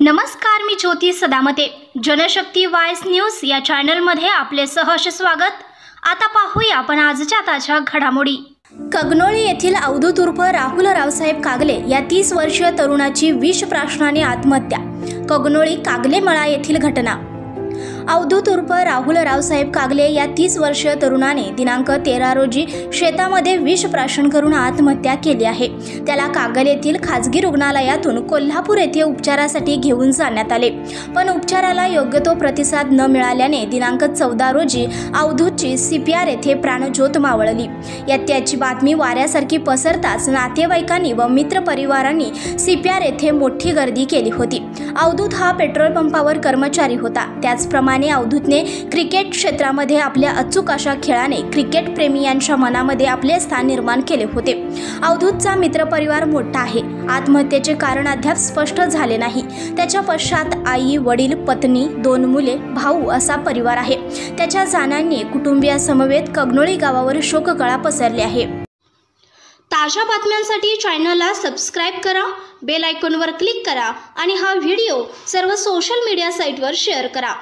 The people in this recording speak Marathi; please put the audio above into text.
नमस्कार, मी ज्योती सदामते. जनशक्ती वॉइस न्यूज या चॅनलमध्ये आपले सहर्ष स्वागत. आता पाहूया आपण आजच्या ताज्या घडामोडी. कगनोळी येथील अवधूत उर्फ राहुल रावसाहेब कागले या 30 वर्षीय तरुणाची विष प्राशनाने आत्महत्या. कगनोळी कागलेमळा येथील घटना. अवधूत उर्फ राहुल रावसाहेब कागले या 30 वर्षीय तरुणाने दिनांक 13 रोजी शेतामध्ये विष प्राशन करून आत्महत्या केली आहे. त्याला कागल येथील खाजगी रुग्णालयातून कोल्हापूर येथे उपचारासाठी घेऊन जाण्यात आले, पण उपचाराला योग्य तो प्रतिसाद न मिळाल्याने दिनांक 14 रोजी अवधूतची CPR येथे प्राणज्योत मावळली. त्याची बातमी वाऱ्यासारखी पसरताच नातेवाईकांनी व मित्रपरिवारांनी CPR येथे मोठी गर्दी केली होती. अवधूत हा पेट्रोल पंपावर कर्मचारी होता. त्याचप्रमाणे अवधूतने क्रिकेट क्षेत्रामध्ये आपल्या अचूक अशा खेळाने क्रिकेट प्रेमियांच्या मनामध्ये आपले स्थान निर्माण केले होते. अवधूतचा मित्रपरिवार मोठा आहे. आत्महत्येचे कारण अद्याप स्पष्ट झाले नाही. त्याच्या पश्चात आई, वडील, पत्नी, 2 मुले, भाऊ असा परिवार आहे. त्याच्या जाण्याने कुटुंबियासमवेत कगनोळी गावावर शोककळा पसरली आहे. ताज्या बातम्यांसाठी चॅनलला सबस्क्राईब करा, बेल आयकॉनवर क्लिक करा आणि हा व्हिडिओ सर्व सोशल मीडिया साईटवर शेअर करा.